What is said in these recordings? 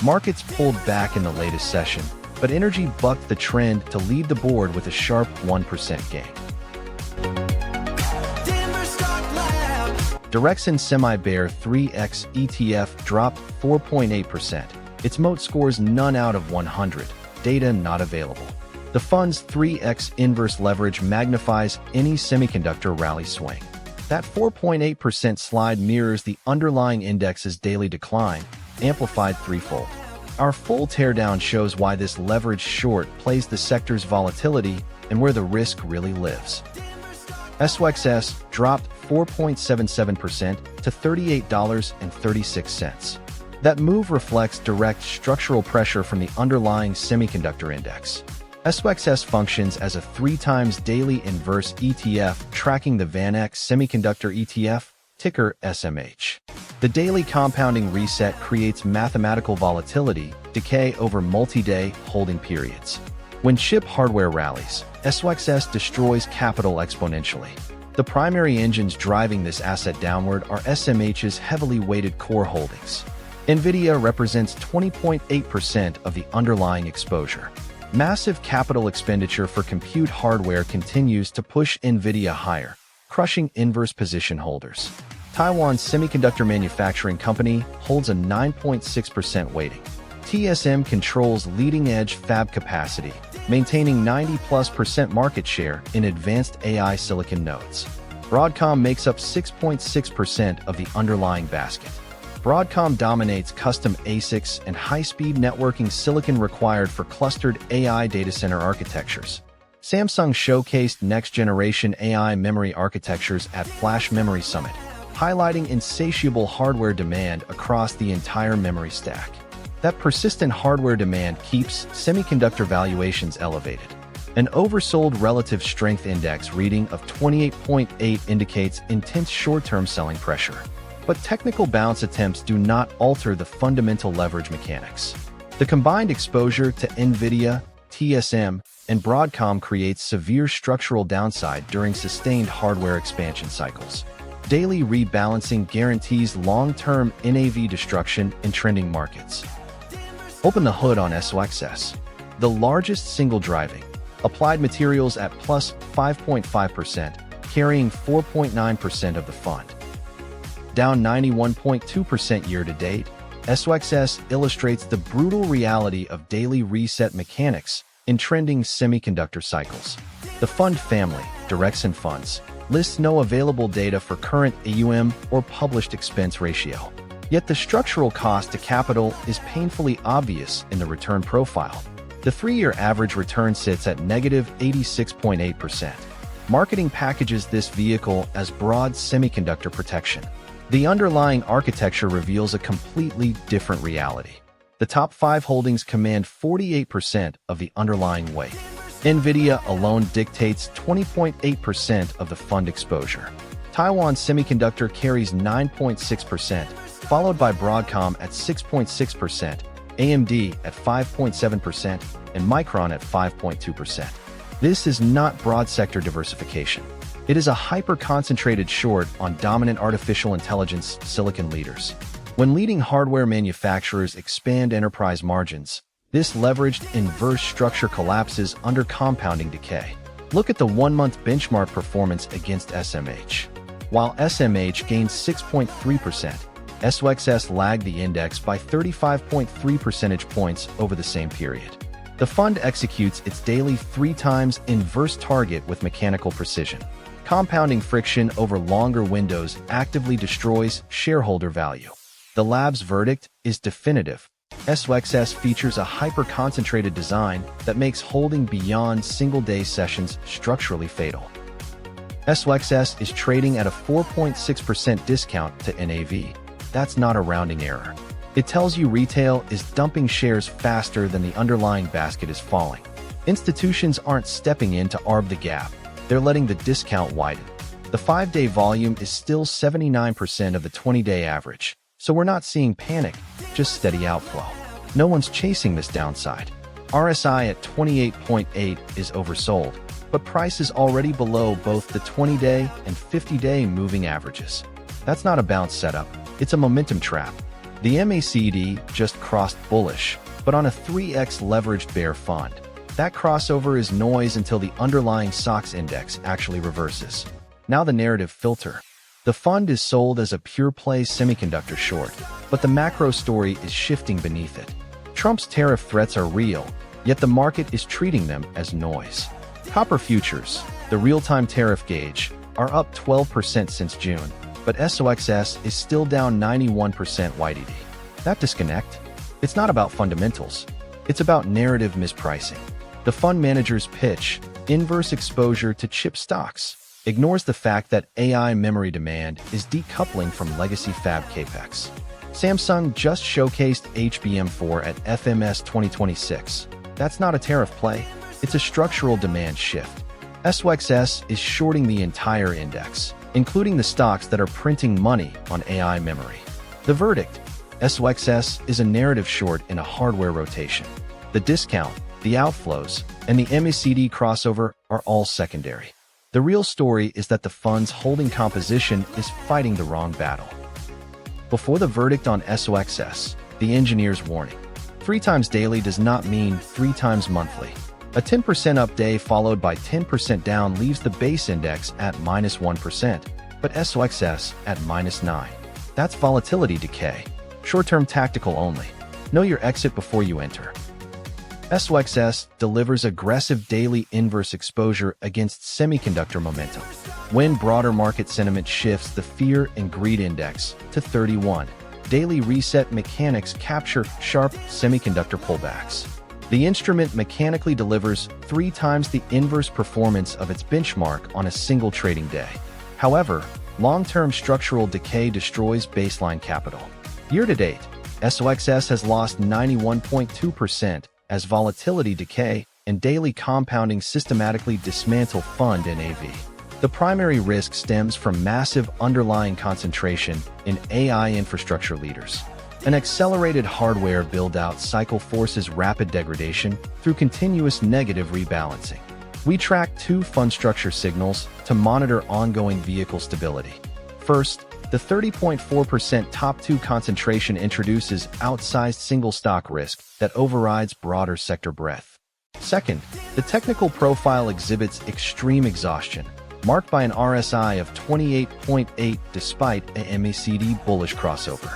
Markets pulled back in the latest session, but energy bucked the trend to lead the board with a sharp 1% gain. Direxion Semi Bear 3X ETF dropped 4.8%. Its moat scores none out of 100. Data not available. The fund's 3X inverse leverage magnifies any semiconductor rally swing. That 4.8% slide mirrors the underlying index's daily decline, amplified threefold. Our full teardown shows why this leveraged short plays the sector's volatility and where the risk really lives. SOXS dropped 4.77% to $38.36. That move reflects direct structural pressure from the underlying semiconductor index. SOXS functions as a 3x daily inverse ETF tracking the VanEck Semiconductor ETF, ticker SMH. The daily compounding reset creates mathematical volatility, decay over multi-day holding periods. When chip hardware rallies, SOXS destroys capital exponentially. The primary engines driving this asset downward are SMH's heavily weighted core holdings. NVIDIA represents 20.8% of the underlying exposure. Massive capital expenditure for compute hardware continues to push NVIDIA higher, crushing inverse position holders. Taiwan's semiconductor manufacturing company holds a 9.6% weighting. TSM controls leading-edge fab capacity, maintaining 90+% market share in advanced AI silicon nodes. Broadcom makes up 6.6% of the underlying basket. Broadcom dominates custom ASICs and high-speed networking silicon required for clustered AI data center architectures. Samsung showcased next-generation AI memory architectures at Flash Memory Summit, highlighting insatiable hardware demand across the entire memory stack. That persistent hardware demand keeps semiconductor valuations elevated. An oversold relative strength index reading of 28.8 indicates intense short-term selling pressure. But technical bounce attempts do not alter the fundamental leverage mechanics. The combined exposure to NVIDIA, TSM, and Broadcom creates severe structural downside during sustained hardware expansion cycles. Daily rebalancing guarantees long-term NAV destruction in trending markets. Open the hood on SOXS. The largest single driving. Applied Materials at plus 5.5%, carrying 4.9% of the fund. Down 91.2% year-to-date, SOXS illustrates the brutal reality of daily reset mechanics in trending semiconductor cycles. The fund family, Direxion Funds, lists no available data for current AUM or published expense ratio. Yet the structural cost to capital is painfully obvious in the return profile. The 3-year average return sits at negative 86.8%. Marketing packages this vehicle as broad semiconductor protection. The underlying architecture reveals a completely different reality. The top 5 holdings command 48% of the underlying weight. NVIDIA alone dictates 20.8% of the fund exposure. Taiwan Semiconductor carries 9.6%, followed by Broadcom at 6.6%, AMD at 5.7%, and Micron at 5.2%. This is not broad sector diversification. It is a hyper-concentrated short on dominant artificial intelligence silicon leaders. When leading hardware manufacturers expand enterprise margins, this leveraged inverse structure collapses under compounding decay. Look at the 1-month benchmark performance against SMH. While SMH gained 6.3%, SOXS lagged the index by 35.3 percentage points over the same period. The fund executes its daily 3x inverse target with mechanical precision. Compounding friction over longer windows actively destroys shareholder value. The lab's verdict is definitive. SOXS features a hyper-concentrated design that makes holding beyond single-day sessions structurally fatal. SOXS is trading at a 4.6% discount to NAV. That's not a rounding error. It tells you retail is dumping shares faster than the underlying basket is falling. Institutions aren't stepping in to arb the gap. They're letting the discount widen. The 5-day volume is still 79% of the 20-day average, so we're not seeing panic, just steady outflow. No one's chasing this downside. RSI at 28.8 is oversold, but price is already below both the 20-day and 50-day moving averages. That's not a bounce setup, it's a momentum trap. The MACD just crossed bullish, but on a 3x leveraged bear fund. That crossover is noise until the underlying SOXS index actually reverses. Now the narrative filter. The fund is sold as a pure-play semiconductor short, but the macro story is shifting beneath it. Trump's tariff threats are real, yet the market is treating them as noise. Copper futures, the real-time tariff gauge, are up 12% since June, but SOXS is still down 91% YTD. That disconnect? It's not about fundamentals. It's about narrative mispricing. The fund manager's pitch, inverse exposure to chip stocks, ignores the fact that AI memory demand is decoupling from legacy fab capex. Samsung just showcased HBM4 at FMS 2026. That's not a tariff play. It's a structural demand shift. SOXS is shorting the entire index, including the stocks that are printing money on AI memory. The verdict: SOXS is a narrative short in a hardware rotation. The discount, the outflows, and the MACD crossover are all secondary. The real story is that the fund's holding composition is fighting the wrong battle. Before the verdict on SOXS, the engineer's warning. 3 times daily does not mean 3 times monthly. A 10% up day followed by 10% down leaves the base index at -1%, but SOXS at -9. That's volatility decay. Short-term tactical only. Know your exit before you enter. SOXS delivers aggressive daily inverse exposure against semiconductor momentum. When broader market sentiment shifts the fear and greed index to 31, daily reset mechanics capture sharp semiconductor pullbacks. The instrument mechanically delivers 3 times the inverse performance of its benchmark on a single trading day. However, long-term structural decay destroys baseline capital. Year-to-date, SOXS has lost 91.2%, as volatility decay and daily compounding systematically dismantle fund NAV. The primary risk stems from massive underlying concentration in AI infrastructure leaders. An accelerated hardware build-out cycle forces rapid degradation through continuous negative rebalancing. We track 2 fund structure signals to monitor ongoing vehicle stability. First, the 30.4% top 2 concentration introduces outsized single stock risk that overrides broader sector breadth. Second, the technical profile exhibits extreme exhaustion, marked by an RSI of 28.8 despite a MACD bullish crossover.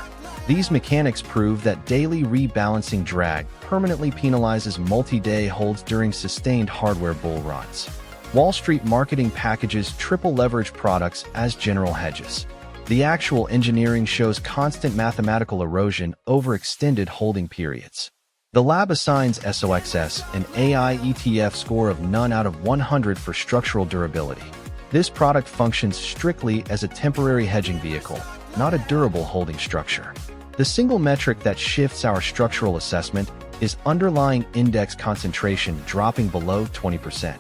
These mechanics prove that daily rebalancing drag permanently penalizes multi-day holds during sustained hardware bull runs. Wall Street marketing packages triple leverage products as general hedges. The actual engineering shows constant mathematical erosion over extended holding periods. The lab assigns SOXS an AI ETF score of none out of 100 for structural durability. This product functions strictly as a temporary hedging vehicle, not a durable holding structure. The single metric that shifts our structural assessment is underlying index concentration dropping below 20%.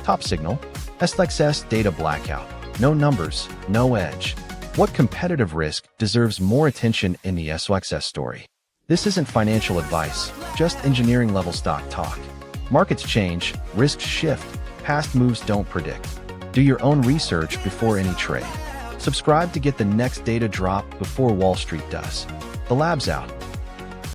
Top signal: SOXS data blackout. No numbers, no edge. What competitive risk deserves more attention in the SOXS story? This isn't financial advice, just engineering-level stock talk. Markets change, risks shift, past moves don't predict. Do your own research before any trade. Subscribe to get the next data drop before Wall Street does. The lab's out.